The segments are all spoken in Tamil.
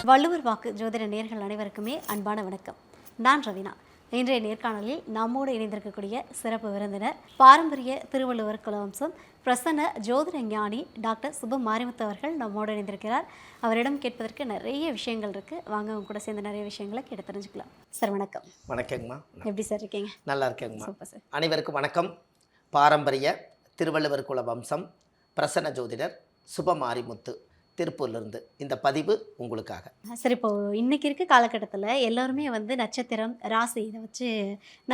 வள்ளுவர் வாக்கு ஜோதிட நேயர்கள் அனைவருக்குமே அன்பான வணக்கம். நான் ரவினா. இன்றைய நேர்காணலில் நம்மோடு இணைந்திருக்கக்கூடிய சிறப்பு விருந்தினர் பாரம்பரிய திருவள்ளுவர் குலவம்சம் பிரசன்ன ஜோதிட ஞானி டாக்டர் சுப மாரிமுத்து அவர்கள் நம்மோடு இணைந்திருக்கிறார். அவரிடம் கேட்பதற்கு நிறைய விஷயங்கள் இருக்குது. வாங்க அவங்க கூட சேர்ந்து நிறைய விஷயங்களை கேட்டு தெரிஞ்சுக்கலாம். சார் வணக்கம். வணக்கங்கம்மா. எப்படி சார் இருக்கீங்க? நல்லா இருக்கேங்கம்மா. Super sir. அனைவருக்கும் வணக்கம். பாரம்பரிய திருவள்ளுவர் குலவம்சம் பிரசன்ன ஜோதிடர் சுப மாரிமுத்து திருப்பூர்லேருந்து இந்த பதிவு உங்களுக்காக. சரி, இப்போ இன்னைக்கு இருக்க காலகட்டத்தில் எல்லாருமே நட்சத்திரம், ராசி இதை வச்சு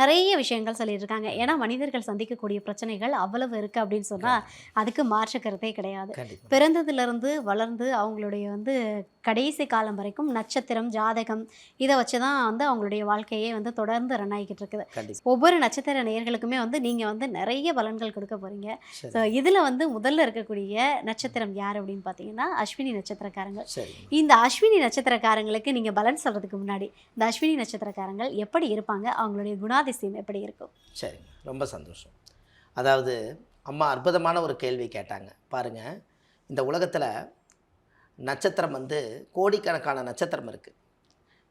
நிறைய விஷயங்கள் சொல்லிட்டு இருக்காங்க. ஏன்னா மனிதர்கள் சந்திக்கக்கூடிய பிரச்சனைகள் அவ்வளவு இருக்குது அப்படின்னு சொன்னால் அதுக்கு மாற்று கருத்தே கிடையாது. பிறந்ததுலேருந்து வளர்ந்து அவங்களுடைய கடைசி காலம் வரைக்கும் நட்சத்திரம், ஜாதகம் இதை வச்சு தான் அவங்களுடைய வாழ்க்கையே தொடர்ந்து ரன் ஆகிக்கிட்டு இருக்குது. ஒவ்வொரு நட்சத்திர நேயர்களுக்குமே நீங்கள் நிறைய பலன்கள் கொடுக்க போகிறீங்க. ஸோ இதில் முதல்ல இருக்கக்கூடிய நட்சத்திரம் யார் அப்படின்னு பார்த்தீங்கன்னா அஸ்வினி நட்சத்திரக்காரங்கள். இந்த அஸ்வினி நட்சத்திரக்காரங்களுக்கு நீங்கள் பலன் சொல்கிறதுக்கு முன்னாடி இந்த அஸ்வினி நட்சத்திரக்காரங்கள் எப்படி இருப்பாங்க, அவங்களுடைய குணாதிசயம் எப்படி இருக்கும்? சரி, ரொம்ப சந்தோஷம். அதாவது அம்மா அற்புதமான ஒரு கேள்வி கேட்டாங்க. பாருங்கள், இந்த உலகத்தில் நட்சத்திரம் கோடிக்கணக்கான நட்சத்திரம் இருக்குது.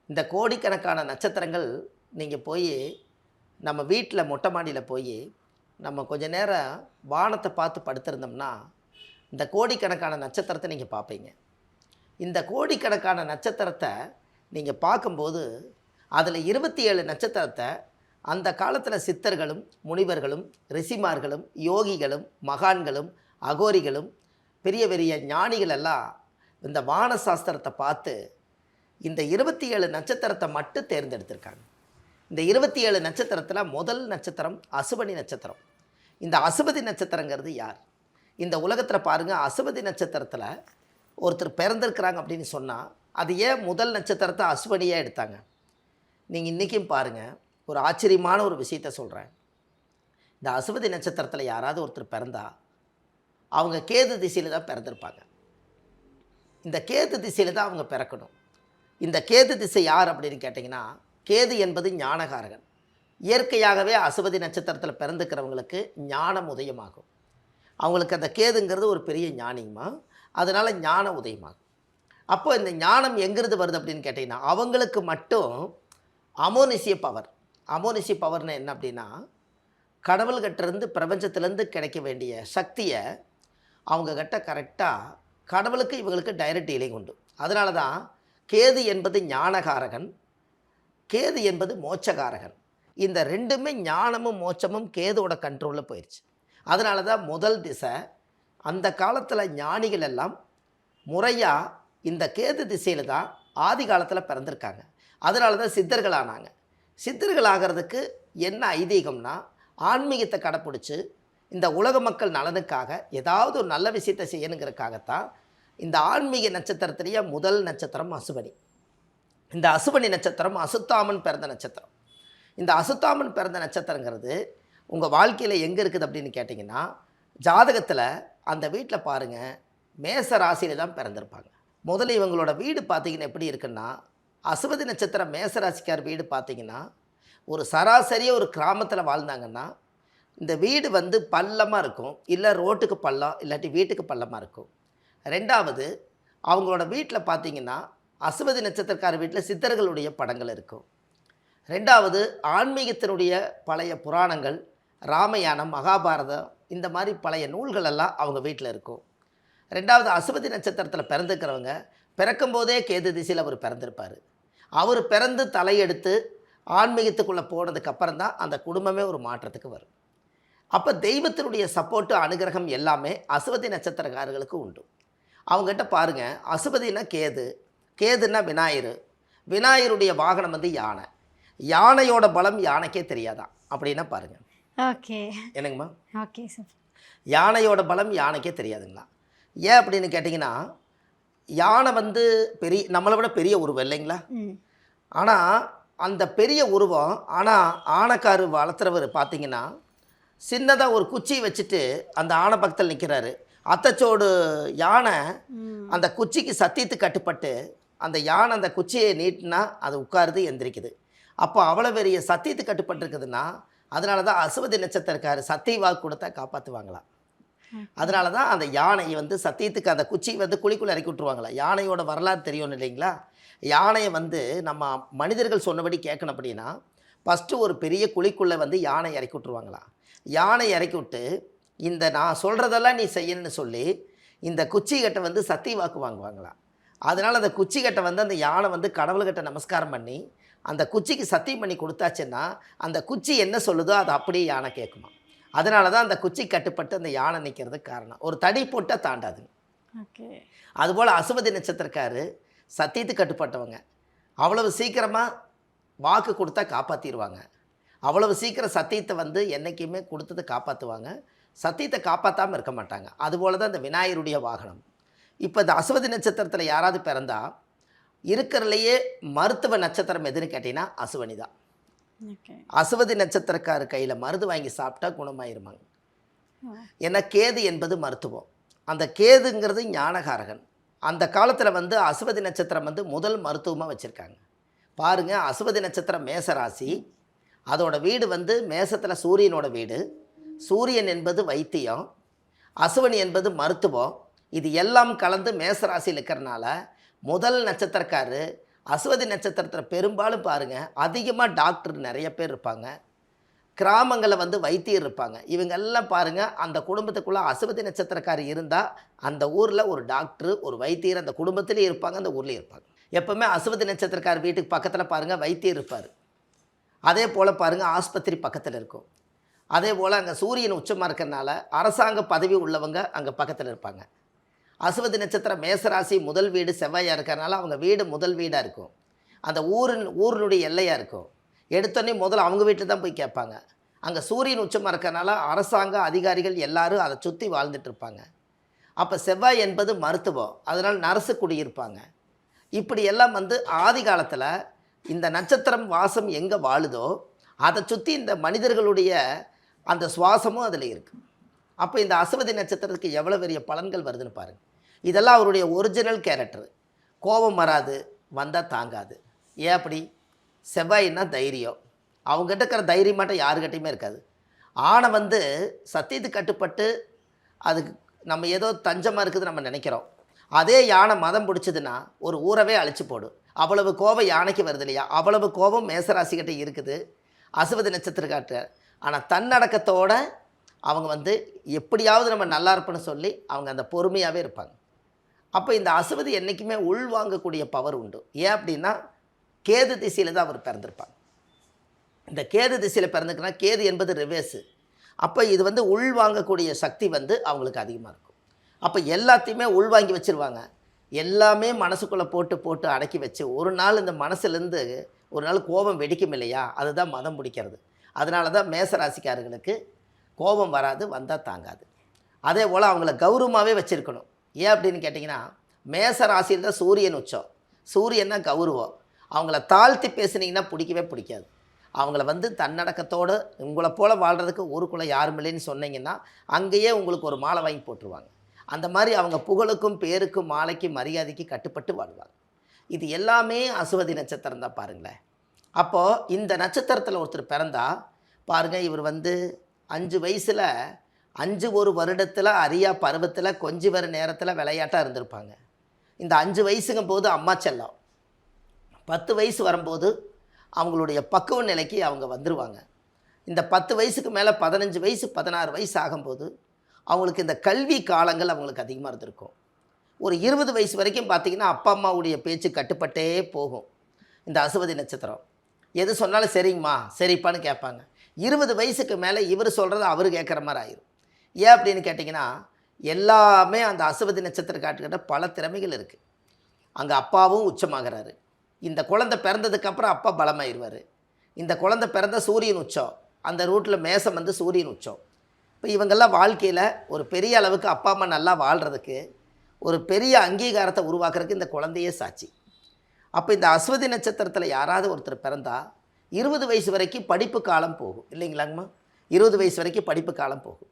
இந்த கோடிக்கணக்கான நட்சத்திரங்கள் நீங்கள் போய் நம்ம வீட்டில் மொட்டை மாடியில் போய் நம்ம கொஞ்ச நேரம் வானத்தை பார்த்து படுத்திருந்தோம்னா இந்த கோடிக்கணக்கான நட்சத்திரத்தை நீங்கள் பார்ப்பீங்க. இந்த கோடிக்கணக்கான நட்சத்திரத்தை நீங்கள் பார்க்கும்போது அதில் 27 நட்சத்திரத்தை அந்த காலத்தில் சித்தர்களும் முனிவர்களும் ரிஷிமார்களும் யோகிகளும் மகான்களும் அகோரிகளும் பெரிய பெரிய ஞானிகள் எல்லாம் இந்த வான சாஸ்திரத்தை பார்த்து இந்த 27 நட்சத்திரத்தை மட்டும் தேர்ந்தெடுத்திருக்காங்க. இந்த 27 நட்சத்திரத்தில் முதல் நட்சத்திரம் அசுபனி நட்சத்திரம். இந்த அசுபதி நட்சத்திரங்கிறது யார்? இந்த உலகத்தில் பாருங்கள், அசுபதி நட்சத்திரத்தில் ஒருத்தர் பிறந்திருக்கிறாங்க அப்படின்னு சொன்னால் அது ஏன் முதல் நட்சத்திரத்தை அசுபனியாக எடுத்தாங்க? நீங்கள் இன்றைக்கும் பாருங்கள், ஒரு ஆச்சரியமான ஒரு விஷயத்த சொல்கிறேன். இந்த அசுபதி நட்சத்திரத்தில் யாராவது ஒருத்தர் பிறந்தா அவங்க கேது திசையில் தான் பிறந்திருப்பாங்க. இந்த கேது திசையில் தான் அவங்க பிறக்கணும். இந்த கேது திசை யார் அப்படின்னு கேட்டிங்கன்னா, கேது என்பது ஞானகாரகன். இயற்கையாகவே அசுபதி நட்சத்திரத்தில் பிறந்துக்கிறவங்களுக்கு ஞானம் உதயமாகும். அவங்களுக்கு அந்த கேதுங்கிறது ஒரு பெரிய ஞானிங்கம்மா, அதனால் ஞான உதயமாகும். அப்போ இந்த ஞானம் எங்கிருந்து வருது அப்படின்னு கேட்டிங்கன்னா, அவங்களுக்கு மட்டும் அமோனிசிய பவர். அமோனிசிய பவர்னு என்ன அப்படின்னா, கடவுள்கிட்டேருந்து பிரபஞ்சத்திலேருந்து கிடைக்க வேண்டிய சக்தியை அவங்கக்கிட்ட கரெக்டாக கடவுளுக்கு இவங்களுக்கு டைரக்ட் டீலிங் உண்டு. அதனால தான் கேது என்பது ஞானகாரகன், கேது என்பது மோட்சகாரகன். இந்த ரெண்டுமே ஞானமும் மோட்சமும் கேதுவோட கண்ட்ரோலில் போயிடுச்சு. அதனால தான் முதல் திசை அந்த காலத்தில் ஞானிகள் எல்லாம் முறையாக இந்த கேது திசையில் தான் ஆதி காலத்தில் பிறந்திருக்காங்க. அதனால தான் சித்தர்கள் ஆனாங்க. சித்தர்கள் ஆகிறதுக்கு என்ன ஐதீகம்னா, ஆன்மீகத்தை கடைப்பிடிச்சி இந்த உலக மக்கள் நலனுக்காக ஏதாவது ஒரு நல்ல விஷயத்தை செய்யணுங்கிறதுக்காகத்தான் இந்த ஆன்மீக நட்சத்திரத்திலேயே முதல் நட்சத்திரம் அசுபனி. இந்த அசுபனி நட்சத்திரம் அசுத்தாமன் பிறந்த நட்சத்திரம். இந்த அசுத்தாமன் பிறந்த நட்சத்திரங்கிறது உங்கள் வாழ்க்கையில் எங்கே இருக்குது அப்படின்னு கேட்டிங்கன்னா, ஜாதகத்தில் அந்த வீட்டில் பாருங்கள், மேச ராசியில் தான் பிறந்திருப்பாங்க. முதல்ல இவங்களோட வீடு பார்த்திங்கன்னா எப்படி இருக்குன்னா, அசுபதி நட்சத்திரம் மேசராசிக்கார் வீடு பார்த்திங்கன்னா ஒரு சராசரியாக ஒரு கிராமத்தில் வாழ்ந்தாங்கன்னா இந்த வீடு பள்ளமாக இருக்கும், இல்லை ரோட்டுக்கு பள்ளம், இல்லாட்டி வீட்டுக்கு பள்ளமாக இருக்கும். ரெண்டாவது, அவங்களோட வீட்டில் பார்த்திங்கன்னா அசுபதி நட்சத்திரக்கார வீட்டில் சித்தர்களுடைய படங்கள் இருக்கும். ரெண்டாவது, ஆன்மீகத்தினுடைய பழைய புராணங்கள், ராமாயணம், மகாபாரதம் இந்த மாதிரி பழைய நூல்கள் எல்லாம் அவங்க வீட்டில் இருக்கும். ரெண்டாவது, அசுபதி நட்சத்திரத்தில் பிறந்துக்கிறவங்க பிறக்கும்போதே கேது திசையில் அவர் பிறந்திருப்பார். அவர் பிறந்து தலையெடுத்து ஆன்மீகத்துக்குள்ளே போனதுக்கப்புறம் தான் அந்த குடும்பமே ஒரு மாற்றத்துக்கு வரும். அப்போ தெய்வத்தினுடைய சப்போர்ட்டு, அனுகிரகம் எல்லாமே அசுபதி நட்சத்திரக்காரர்களுக்கு உண்டு. அவங்ககிட்ட பாருங்கள், அசுபதினா கேது, கேதுன்னா விநாயகர், விநாயகருடைய வாகனம் யானை, யானையோட பலம் யானைக்கே தெரியாதான் அப்படின்னா பாருங்கள். ஓகே, என்னங்கம்மா? Okay sir. யானையோட பலம் யானைக்கே தெரியாதுங்களா? ஏன் அப்படின்னு கேட்டிங்கன்னா, யானை பெரிய, நம்மளை விட பெரிய உருவம் இல்லைங்களா? ஆனால் அந்த பெரிய உருவம், ஆனால் ஆனைக்காரு வளர்த்துறவர் பார்த்திங்கன்னா சின்னதாக ஒரு குச்சி வச்சுட்டு அந்த ஆனை பக்கத்தில் நிற்கிறாரு. அத்தச்சோடு யானை அந்த குச்சிக்கு சத்தியத்து கட்டுப்பட்டு அந்த யானை அந்த குச்சியை நீட்டினா அது உட்காருது, எந்திரிக்குது. அப்போ அவ்வளோ பெரிய சத்தியத்து கட்டுப்பட்டுருக்குதுன்னா அதனால தான் அசுபதி நட்சத்திரக்காரர் சத்திய வாக்கு கொடுத்தா காப்பாற்றுவாங்களாம். அதனால தான் அந்த யானை வந்து சத்தியத்துக்கு அந்த குச்சி வந்து குழிக்குள்ளே இறக்கி விட்ருவாங்களா. யானையோட வரலாறு தெரியும் இல்லைங்களா. யானையை வந்து நம்ம மனிதர்கள் சொன்னபடி கேட்கணும் அப்படின்னா, ஃபஸ்ட்டு ஒரு பெரிய குழிக்குள்ளே வந்து யானை இறக்கி விட்ருவாங்களாம். யானை இறக்கி விட்டு, இந்த நான் சொல்கிறதெல்லாம் நீ செய்யணும்னு சொல்லி, இந்த குச்சிக்கிட்ட வந்து சத்திய வாக்கு வாங்குவாங்களாம். அதனால் அந்த குச்சிக்கிட்ட வந்து அந்த யானை வந்து கடவுள்கிட்ட நமஸ்காரம் பண்ணி, அந்த குச்சிக்கு சத்தியம் பண்ணி கொடுத்தாச்சுன்னா, அந்த குச்சி என்ன சொல்லுதோ அதை அப்படியே யானை கேட்குமா. அதனால தான் அந்த குச்சி கட்டுப்பட்டு அந்த யானை நிற்கிறதுக்கு காரணம். ஒரு தடி போட்டால் தாண்டாதுங்க. ஓகே. அதுபோல் அசுவதி நட்சத்திரக்காரு சத்தியத்துக்கு கட்டுப்பட்டவங்க. அவ்வளவு சீக்கிரமாக வாக்கு கொடுத்தா காப்பாற்றிடுவாங்க. அவ்வளவு சீக்கிரம் சத்தியத்தை வந்து என்றைக்குமே கொடுத்ததை காப்பாற்றுவாங்க. சத்தியத்தை காப்பாற்றாமல் இருக்க மாட்டாங்க. அதுபோல் தான் இந்த விநாயகருடைய வாகனம். இப்போ இந்த அசுவதி நட்சத்திரத்தில் யாராவது பிறந்தா இருக்கிறதுலையே மருத்துவ நட்சத்திரம் எதுன்னு கேட்டிங்கன்னா அசுவனி தான். ஓகே. அசுவதி நட்சத்திரக்கார கையில் மருந்து வாங்கி சாப்பிட்டா குணமாயிருமாங்க. ஏன்னா கேது என்பது மருத்துவம். அந்த கேதுங்கிறது ஞானகாரகன். அந்த காலத்தில் வந்து அசுவதி நட்சத்திரம் வந்து முதல் மருத்துவமாக வச்சுருக்காங்க. பாருங்கள், அசுவதி நட்சத்திரம் மேச ராசி. அதோட வீடு வந்து மேசத்தில் சூரியனோட வீடு. சூரியன் என்பது வைத்தியம், அசுவனி என்பது மருத்துவம். இது எல்லாம் கலந்து மேச ராசியில் இருக்கிறனால முதல் நட்சத்திரக்காரு அசுவதி நட்சத்திரத்தில் பெரும்பாலும் பாருங்கள் அதிகமாக டாக்டர் நிறைய பேர் இருப்பாங்க. கிராமங்களில் வந்து வைத்தியர் இருப்பாங்க. இவங்கெல்லாம் பாருங்கள் அந்த குடும்பத்துக்குள்ளே அசுவதி நட்சத்திரக்காரி இருந்தால் அந்த ஊரில் ஒரு டாக்டர் ஒரு வைத்தியர் அந்த குடும்பத்திலே இருப்பாங்க, அந்த ஊர்லேயும் இருப்பாங்க. எப்போவுமே அசுவதி நட்சத்திரக்கார் வீட்டுக்கு பக்கத்தில் பாருங்கள் வைத்தியர் இருப்பார். அதே போல் பாருங்கள் ஆஸ்பத்திரி பக்கத்தில் இருக்கும். அதே போல் அங்கே சூரியன் உச்சமாக இருக்கிறனால அரசாங்க பதவி உள்ளவங்க அங்கே பக்கத்தில் இருப்பாங்க. அசுவதி நட்சத்திரம் மேசராசி முதல் வீடு செவ்வாயாக இருக்கிறனால அவங்க வீடு முதல் வீடாக இருக்கும். அந்த ஊரினுடைய எல்லையாக இருக்கும். எடுத்தோடனே முதல்ல அவங்க வீட்டில் தான் போய் கேட்பாங்க. அங்கே சூரியன் உச்சமாக இருக்கிறனால அரசாங்க அதிகாரிகள் எல்லாரும் அதை சுற்றி வாழ்ந்துட்டு இருப்பாங்க. அப்போ செவ்வாய் என்பது மருத்துவம், அதனால் நரசு குடியிருப்பாங்க. இப்படி எல்லாம் வந்து ஆதி காலத்தில் இந்த நட்சத்திரம் வாசம் எங்கே வாழுதோ அதை சுற்றி இந்த மனிதர்களுடைய அந்த சுவாசமும் அதில் இருக்குது. அப்போ இந்த அசுவதி நட்சத்திரத்துக்கு எவ்வளோ பெரிய பலன்கள் வருதுன்னு பாருங்கள். இதெல்லாம் அவருடைய ஒரிஜினல் கேரக்டர். கோபம் வராது, வந்தால் தாங்காது. ஏன் அப்படி? செவ்வாயின்னா தைரியம். அவங்ககிட்ட இருக்கிற தைரியம் மட்டும் யாருக்கிட்டையுமே இருக்காது. ஆணை வந்து சத்தியத்துக்கு கட்டுப்பட்டு அதுக்கு நம்ம ஏதோ தஞ்சமாக இருக்குது நம்ம நினைக்கிறோம். அதே யானை மதம் பிடிச்சதுன்னா ஒரு ஊரவே அழிச்சு போடும். அவ்வளவு கோபம் யானைக்கு வருது இல்லையா? அவ்வளவு கோபம் மேசராசிக்கிட்ட இருக்குது அசுவதி நட்சத்திரக்காட்ட. ஆனால் தன்னடக்கத்தோடு அவங்க வந்து எப்படியாவது நம்ம நல்லா இருப்போன்னு சொல்லி அவங்க அந்த பொறுமையாகவே இருப்பாங்க. அப்போ இந்த அசுவதி என்றைக்குமே உள்வாங்கக்கூடிய பவர் உண்டு. ஏன் அப்படின்னா கேது திசையில் தான் அவர் பிறந்திருப்பாங்க. இந்த கேது திசையில் பிறந்துக்குன்னா கேது என்பது ரிவேர்ஸு. அப்போ இது வந்து உள்வாங்கக்கூடிய சக்தி வந்து அவங்களுக்கு அதிகமாக இருக்கும். அப்போ எல்லாத்தையுமே உள்வாங்கி வச்சுருவாங்க. எல்லாமே மனசுக்குள்ளே போட்டு போட்டு அடக்கி வச்சு ஒரு நாள் இந்த மனசுலேருந்து ஒரு நாள் கோபம் வெடிக்கும் இல்லையா? அதுதான் மதம் பிடிக்கிறது. அதனால தான் மேசராசிக்காரர்களுக்கு கோபம் வராது, வந்தால் தாங்காது. அதே போல் அவங்கள கௌரவமாகவே வச்சுருக்கணும். ஏன் அப்படின்னு கேட்டிங்கன்னா மேச ராசியில் தான் சூரியன் உச்சம். சூரியன்னா கௌரவம். அவங்கள தாழ்த்தி பேசுனீங்கன்னா பிடிக்கவே பிடிக்காது. அவங்கள வந்து தன்னடக்கத்தோடு உங்களை போல் வாழ்கிறதுக்கு ஊருக்குள்ளே யாரும் இல்லைன்னு சொன்னீங்கன்னா அங்கேயே உங்களுக்கு ஒரு மாலை வாங்கி போட்டுருவாங்க. அந்த மாதிரி அவங்க புகழுக்கும் பேருக்கும் மாலைக்கும் மரியாதைக்கு கட்டுப்பட்டு வாழ்வாங்க. இது எல்லாமே அசுவதி நட்சத்திரம் தான் பாருங்களேன். அப்போது இந்த நட்சத்திரத்தில் ஒருத்தர் பிறந்தா பாருங்கள், இவர் வந்து 5 வயசில் 1 வருடத்தில் அறியா பருவத்தில் கொஞ்சி வர நேரத்தில் விளையாட்டாக இருந்திருப்பாங்க. இந்த 5 வயசுங்கும் போது அம்மா செல்லம். 10 வயசு வரும்போது அவங்களுடைய பக்குவ நிலைக்கு அவங்க வந்துடுவாங்க. இந்த 10 வயசுக்கு மேலே 15 வயசு 16 வயசு ஆகும்போது அவங்களுக்கு இந்த கல்வி காலங்கள் அவங்களுக்கு அதிகமாக இருந்திருக்கும். ஒரு 20 வயசு வரைக்கும் பார்த்திங்கன்னா அப்பா அம்மாவுடைய பேச்சு கட்டுப்பட்டே போகும். இந்த அசுவதி நட்சத்திரம் எது சொன்னாலும் சரிங்கம்மா சரிப்பான்னு கேட்பாங்க. 20 வயசுக்கு மேலே இவர் சொல்கிறது அவர் கேட்குற மாதிரி ஆயிரும். ஏன் அப்படின்னு கேட்டிங்கன்னா எல்லாமே அந்த அசுவதி நட்சத்திரக்காரர்கிட்ட பல திறமைகள் இருக்குது. அங்கே அப்பாவும் உச்சமாகிறாரு. இந்த குழந்தை பிறந்ததுக்கப்புறம் அப்பா பலமாயிருவார். இந்த குழந்தை பிறந்த சூரியன் உச்சம், அந்த ரூட்டில் மேசம் வந்து சூரியன் உச்சம். இப்போ இவங்கெல்லாம் வாழ்க்கையில் ஒரு பெரிய அளவுக்கு அப்பா அம்மா நல்லா வாழ்கிறதுக்கு ஒரு பெரிய அங்கீகாரத்தை உருவாக்குறதுக்கு இந்த குழந்தையே சாட்சி. அப்போ இந்த அஸ்வதி நட்சத்திரத்தில் யாராவது ஒருத்தர் பிறந்தா 20 வயசு வரைக்கும் படிப்பு காலம் போகும் இல்லைங்களாங்கம்மா? 20 வயசு வரைக்கும் படிப்பு காலம் போகும்.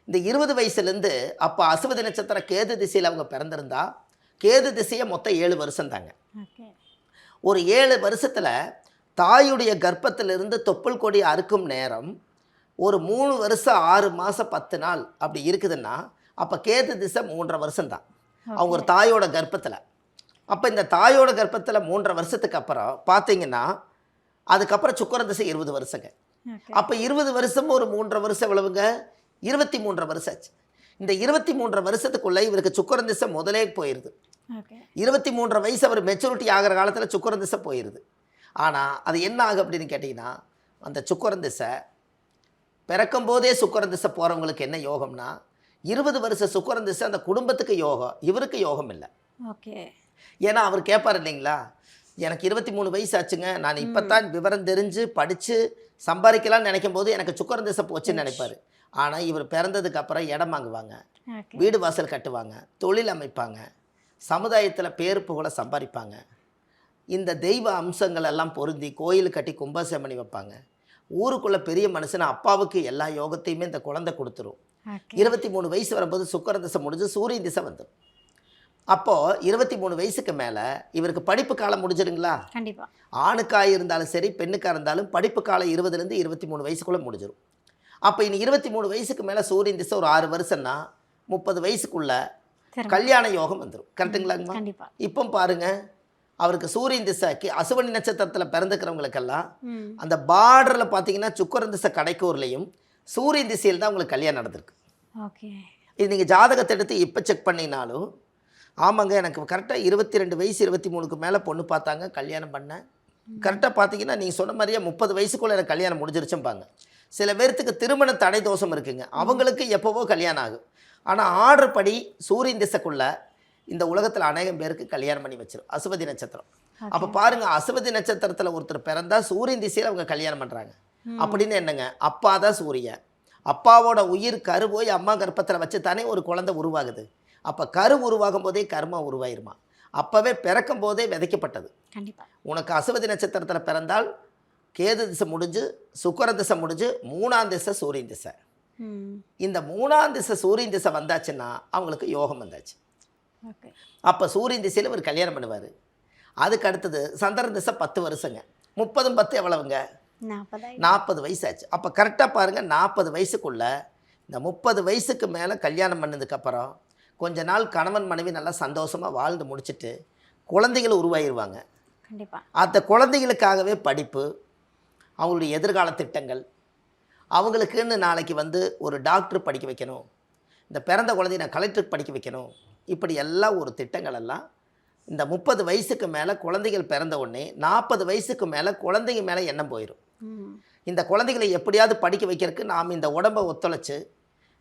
இந்த 20 வயசுலேருந்து அப்போ அஸ்வதி நட்சத்திரம் கேது திசையில் அவங்க பிறந்திருந்தா கேது திசையை மொத்தம் 7 வருஷம் தாங்க. ஒரு 7 வருஷத்தில் தாயுடைய கர்ப்பத்திலிருந்து தொப்புள் கொடி அறுக்கும் நேரம் ஒரு 3 வருஷம் 6 மாதம் 10 நாள் அப்படி இருக்குதுன்னா அப்போ கேது திசை 3.5 வருஷம்தான். அவங்க ஒரு தாயோட கர்ப்பத்தில். அப்போ இந்த தாயோட கர்ப்பத்தில் 3.5 வருஷத்துக்கு அப்புறம் பார்த்தீங்கன்னா அதுக்கப்புறம் சுக்கிர திசை 20 வருஷங்க. அப்போ 20 வருஷம் ஒரு 3.5 வருஷம் எவ்வளவுங்க? 23.5 வருஷம் ஆச்சு. இந்த 23.5 வருஷத்துக்குள்ளே இவருக்கு சுக்கிர திசை முதலே போயிடுது. 23.5 வயசு அவர் மெச்சூரிட்டி ஆகிற காலத்தில் சுக்கிர திசை போயிடுது. ஆனால் அது என்ன ஆகும் அப்படின்னு கேட்டிங்கன்னா, அந்த சுக்கிர திசை பிறக்கும் போதே சுக்கிர திசை போகிறவங்களுக்கு என்ன யோகம்னா 20 வருஷ சுக்கிர திசை அந்த குடும்பத்துக்கு யோகம், இவருக்கு யோகம் இல்லை. ஏன்னா அவர் கேட்பார் இல்லைங்களா, எனக்கு 23 வயசு ஆச்சுங்க, நான் இப்போ தான் விவரம் தெரிஞ்சு படித்து சம்பாதிக்கலாம்னு நினைக்கும் போது எனக்கு சுக்கிர திசை போச்சுன்னு நினைப்பார். ஆனால் இவர் பிறந்ததுக்கு அப்புறம் இடம் வாங்குவாங்க, வீடு வாசல் கட்டுவாங்க, தொழில் அமைப்பாங்க, சமுதாயத்தில் பேர் புகழ சம்பாதிப்பாங்க, இந்த தெய்வ அம்சங்கள் எல்லாம் பொருந்தி கோயில் கட்டி கும்பாபிஷேகம் பண்ணி வைப்பாங்க. ஊருக்குள்ளே பெரிய மனுஷன் அப்பாவுக்கு எல்லா யோகத்தையுமே இந்த குழந்தை கொடுத்துரும். 23 வயசு வரும்போது சுக்கிர திசை முடிஞ்சு சூரிய திசை வந்துடும். அப்போது 23 வயசுக்கு மேலே இவருக்கு படிப்பு காலம் முடிஞ்சிடுங்களா? கண்டிப்பாக. ஆணுக்காக இருந்தாலும் சரி பெண்ணுக்காக இருந்தாலும் படிப்பு காலம் 20லேருந்து 23 வயசுக்குள்ளே முடிஞ்சிடும். அப்போ இனி 23 வயசுக்கு மேலே சூரியன் திசை ஒரு 6 வருஷம்னா 30 வயசுக்குள்ள கல்யாண யோகம் வந்துடும். கரெக்டுங்களாங்கம்மா? இப்போ பாருங்க, அவருக்கு சூரியன் திசைக்கு அசுவனி நட்சத்திரத்தில் பிறந்துக்கிறவங்களுக்கெல்லாம் அந்த பார்டரில் பார்த்தீங்கன்னா சுக்கிர திசை கடைக்கூர்லையும் சூரியன் திசையில் தான் உங்களுக்கு கல்யாணம் நடந்திருக்கு. இது நீங்கள் ஜாதகத்தை எடுத்து இப்போ செக் பண்ணினாலும் ஆமாங்க, எனக்கு கரெக்டாக 22 வயசு 23க்கு மேலே பொண்ணு பார்த்தாங்க, கல்யாணம் பண்ணேன். கரெக்டாக பார்த்தீங்கன்னா நீங்கள் சொன்ன மாதிரியே 30 வயசுக்குள்ளே எனக்கு கல்யாணம் முடிஞ்சிருச்சும்பாங்க. சில பேர்த்துக்கு திருமண தடை தோஷம் இருக்குங்க, அவங்களுக்கு எப்போவோ கல்யாணம் ஆகும். ஆனால் ஆர்டர் படி சூரியன் திசைக்குள்ளே இந்த உலகத்தில் அநேகம் பேருக்கு கல்யாணம் பண்ணி வச்சிடும் அசுவதி நட்சத்திரம். அப்போ பாருங்கள், அசுவதி நட்சத்திரத்தில் ஒருத்தர் பிறந்தால் சூரியன் திசையில் அவங்க கல்யாணம் பண்ணுறாங்க. அப்படின்னு என்னங்க, அப்பா தான் சூரியன், அப்பாவோட உயிர் கரு போய் அம்மா கர்ப்பத்தில் வச்சு தானே ஒரு குழந்தை உருவாகுது. அப்போ கரு உருவாகும் போதே கர்மா உருவாயிருமா, அப்போவே பிறக்கும் போதே விதைக்கப்பட்டது. உனக்கு அசுவதி நட்சத்திரத்தில் பிறந்தால் கேது திசை முடிஞ்சு சுக்கிர திசை முடிஞ்சு 3ஆம் திசை சூரியன் திசை. இந்த 3ஆம் திசை சூரியன் திசை வந்தாச்சுன்னா அவங்களுக்கு யோகம் வந்தாச்சு. அப்போ சூரியன் திசையில் இவர் கல்யாணம் பண்ணுவார். அதுக்கு அடுத்தது சந்திரன் திசை 10 வருஷங்க. 30 10 எவ்வளவுங்க? 40 வயசு ஆச்சு. அப்போ கரெக்டாக பாருங்கள், 40 வயசுக்குள்ள இந்த 30 வயசுக்கு மேலே கல்யாணம் பண்ணதுக்கப்புறம் கொஞ்ச நாள் கணவன் மனைவி நல்லா சந்தோஷமாக வாழ்ந்து முடிச்சுட்டு குழந்தைகள் உருவாகிடுவாங்க. அந்த குழந்தைகளுக்காகவே படிப்பு, அவங்களுடைய எதிர்கால திட்டங்கள், அவங்களுக்குன்னு நாளைக்கு வந்து ஒரு டாக்டர் படிக்க வைக்கணும், இந்த பிறந்த குழந்தைய நான் கலெக்டருக்கு படிக்க வைக்கணும், இப்படி எல்லாம் ஒரு திட்டங்கள் எல்லாம் இந்த 30 வயசுக்கு மேலே குழந்தைகள் பிறந்த உடனே 40 வயசுக்கு மேலே குழந்தைங்க மேலே எண்ணம் போயிடும். இந்த குழந்தைகளை எப்படியாவது படிக்க வைக்கிறதுக்கு நாம் இந்த உடம்பை ஒத்துழைச்சு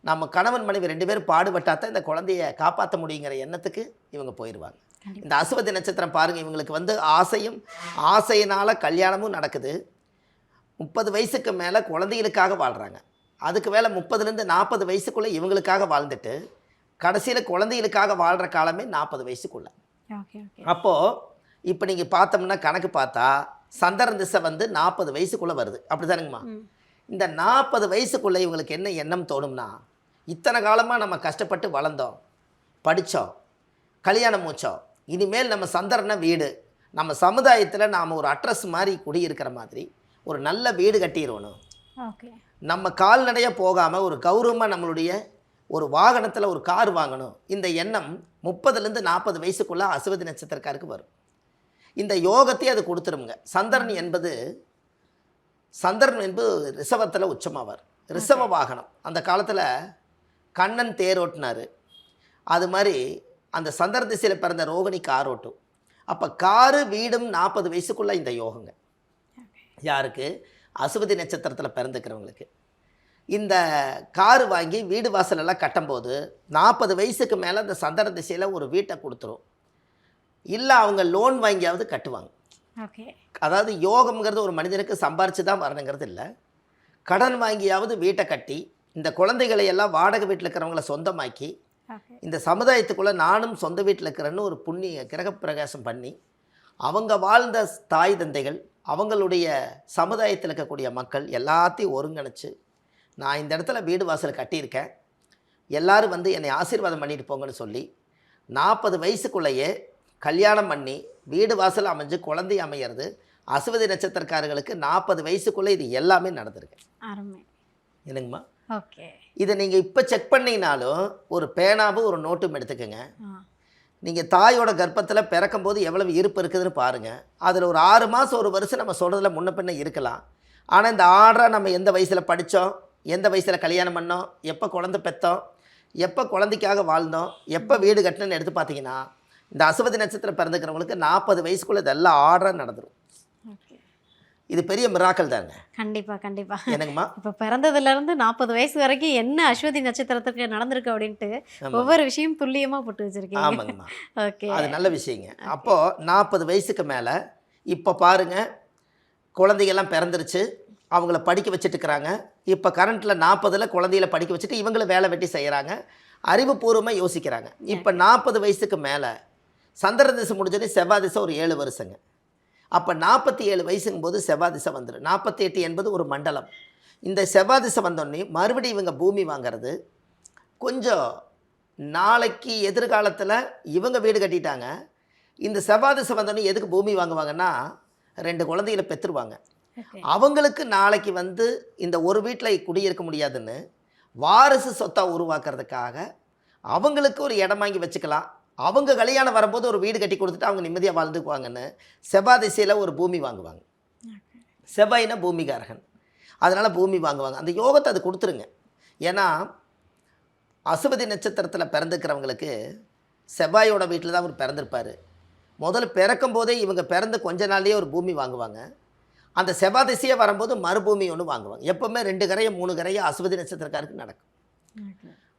நம்ம கணவன் மனைவி 2 பேரும் பாடுபட்டாதான் இந்த குழந்தைய காப்பாற்ற முடியுங்கிற எண்ணத்துக்கு இவங்க போயிடுவாங்க. இந்த அசுவதி நட்சத்திரம் பாருங்கள், இவங்களுக்கு வந்து ஆசையினால் கல்யாணமும் நடக்குது. 30 வயசுக்கு மேலே குழந்தைகளுக்காக வாழ்கிறாங்க. அதுக்கு மேலே 30லேருந்து 40 வயசுக்குள்ளே இவங்களுக்காக வாழ்ந்துட்டு கடைசியில் குழந்தைகளுக்காக வாழ்கிற காலமே 40 வயசுக்குள்ளே. அப்போது இப்போ நீங்கள் பார்த்தோம்னா கணக்கு பார்த்தா சந்திரன் திசை வந்து 40 வயசுக்குள்ளே வருது. அப்படி தானுங்கம்மா? இந்த 40 வயசுக்குள்ளே இவங்களுக்கு என்ன எண்ணம் தோணும்னா, இத்தனை காலமாக நம்ம கஷ்டப்பட்டு வளர்ந்தோம், படித்தோம், கல்யாணம் மூச்சோம், இனிமேல் நம்ம சந்திரனை வீடு, நம்ம சமுதாயத்தில் நாம் ஒரு அட்ரஸ் மாதிரி குடியிருக்கிற மாதிரி ஒரு நல்ல வீடு கட்டிடணும், நம்ம கால்நடையாக போகாமல் ஒரு கௌரவமாக நம்மளுடைய ஒரு வாகனத்தில் ஒரு கார் வாங்கணும். இந்த எண்ணம் 30லேருந்து 40 வயசுக்குள்ளே அசுவதி நட்சத்திரக்காருக்கு வரும். இந்த யோகத்தையே அது கொடுத்துருங்க. சந்திரன் என்பது ரிஷபத்தில் உச்சமாவார். ரிஷப வாகனம் அந்த காலத்தில் கண்ணன் தேரோட்டினார். அது மாதிரி அந்த சந்திர திசையில் பிறந்த ரோகிணி கார் ஓட்டும். அப்போ காரு வீடும் 40 வயசுக்குள்ளே இந்த யோகங்க. யாருக்கு? அசுவதி நட்சத்திரத்தில் பிறந்துக்கிறவங்களுக்கு. இந்த காரு வாங்கி வீடு வாசலெல்லாம் கட்டும்போது 40 வயசுக்கு மேலே அந்த சந்திர திசையில் ஒரு வீட்டை கொடுத்துரும். இல்லை அவங்க லோன் வாங்கியாவது கட்டுவாங்க. அதாவது யோகம்ங்கிறது ஒரு மனிதனுக்கு சம்பாரித்து தான் வரணுங்கிறது இல்லை, கடன் வாங்கியாவது வீட்டை கட்டி இந்த குழந்தைகளை எல்லாம் வாடகை வீட்டில் இருக்கிறவங்கள சொந்தமாக்கி இந்த சமுதாயத்துக்குள்ளே நானும் சொந்த வீட்டில் இருக்கிறேன்னு ஒரு புண்ணிய கிரகப்பிரகாசம் பண்ணி அவங்க வாழ்ந்த தாய் தந்தைகள் அவங்களுடைய சமுதாயத்தில் இருக்கக்கூடிய மக்கள் எல்லாத்தையும் ஒருங்கிணைச்சு நான் இந்த இடத்துல வீடு வாசல் கட்டியிருக்கேன், எல்லோரும் வந்து என்னை ஆசீர்வாதம் பண்ணிட்டு போங்கன்னு சொல்லி 40 வயசுக்குள்ளேயே கல்யாணம் பண்ணி வீடு வாசல் அமைஞ்சு குழந்தை அமையிறது அசுவதி நட்சத்திரக்காரர்களுக்கு 40 வயசுக்குள்ளே இது எல்லாமே நடந்திருக்கு. என்னங்கம்மா? ஓகே. இதை நீங்கள் இப்போ செக் பண்ணீங்கனாலும் ஒரு பேனாவும் ஒரு நோட்டும் எடுத்துக்கோங்க. ஆ. நீங்கள் தாயோட கர்ப்பத்தில் பிறக்கும்போது எவ்வளவு இருப்பு இருக்குதுன்னு பாருங்கள். அதில் ஒரு 6 மாதம் ஒரு வருஷம் நம்ம சொல்கிறதுல முன்ன பின்ன இருக்கலாம். ஆனால் இந்த ஆர்டராக நம்ம எந்த வயசில் படித்தோம், எந்த வயசில் கல்யாணம் பண்ணோம், எப்போ குழந்தை பெற்றோம், எப்போ குழந்தைக்காக வாழ்ந்தோம், எப்போ வீடு கட்டணும்னு எடுத்து பார்த்தீங்கன்னா இந்த அசுவதி நட்சத்திரம் பிறந்துக்கிறவங்களுக்கு 40 வயசுக்குள்ளே இதெல்லாம் ஆர்டராக நடந்துடும். ஓகே. இது பெரிய மிராக்கள் தாங்க. கண்டிப்பா, கண்டிப்பா. என்னங்கம்மா? இப்ப பிறந்ததுலேருந்து 40 வயசு வரைக்கும் என்ன அஸ்வதி நட்சத்திரத்துக்கு நடந்திருக்கு அப்படின்ட்டு ஆமாம். ஒவ்வொரு விஷயம் துல்லியமா போட்டு வச்சிருக்கீங்க. ஆமாங்கம்மா. ஓகே. அது நல்ல விஷயங்க. அப்போது 40 வயசுக்கு மேலே இப்போ பாருங்கள், குழந்தைகள்லாம் பிறந்துருச்சு, அவங்கள படிக்க வச்சுட்டு இருக்கிறாங்க. இப்போ கரண்ட்டில் 40ல் குழந்தைகளை படிக்க வச்சுட்டு இவங்களும் வேலை வெட்டி செய்கிறாங்க, அறிவுபூர்வமாக யோசிக்கிறாங்க. இப்போ 40 வயசுக்கு மேலே சந்திர திசை முடிஞ்சோடனே செவ்வாய் திசை ஒரு 7 வருஷங்க. அப்போ 47 வயசுங்கும் போது செவ்வாய் திசை வந்துடும். 48 என்பது ஒரு மண்டலம். இந்த செவ்வாய் திசை வந்தோடனே மறுபடியும் இவங்க பூமி வாங்கிறது கொஞ்சம் நாளைக்கு எதிர்காலத்தில் இவங்க வீடு கட்டிட்டாங்க. இந்த செவ்வாய் திசை வந்தோடனே எதுக்கு பூமி வாங்குவாங்கன்னா 2 குழந்தைகளை பெற்றுருவாங்க. ஓகே. அவங்களுக்கு நாளைக்கு வந்து இந்த ஒரு வீட்டில் குடியிருக்க முடியாதுன்னு வாரிசு சொத்தாக உருவாக்குறதுக்காக அவங்களுக்கு ஒரு இடம் வாங்கி வச்சுக்கலாம். அவங்க கல்யாணம் வரும்போது ஒரு வீடு கட்டி கொடுத்துட்டு அவங்க நிம்மதியாக வாழ்ந்துக்குவாங்கன்னு செவ்வாய் திசையில் ஒரு பூமி வாங்குவாங்க. செவ்வாய்னா பூமிகாரகன், அதனால் பூமி வாங்குவாங்க. அந்த யோகத்தை அது கொடுத்துருங்க. ஏன்னா அசுவதி நட்சத்திரத்தில் பிறந்துக்கிறவங்களுக்கு செவ்வாயோட வீட்டில் தான் அவர் பிறந்திருப்பார். முதல்ல பிறக்கும் போதே இவங்க பிறந்து கொஞ்ச நாள்லேயே ஒரு பூமி வாங்குவாங்க. அந்த செவ்வாய் திசையே வரும்போது மறுபூமி ஒன்று வாங்குவாங்க. எப்போவுமே 2 கரையை 3 கரையை அசுவதி நட்சத்திரக்காருக்கு நடக்கும்.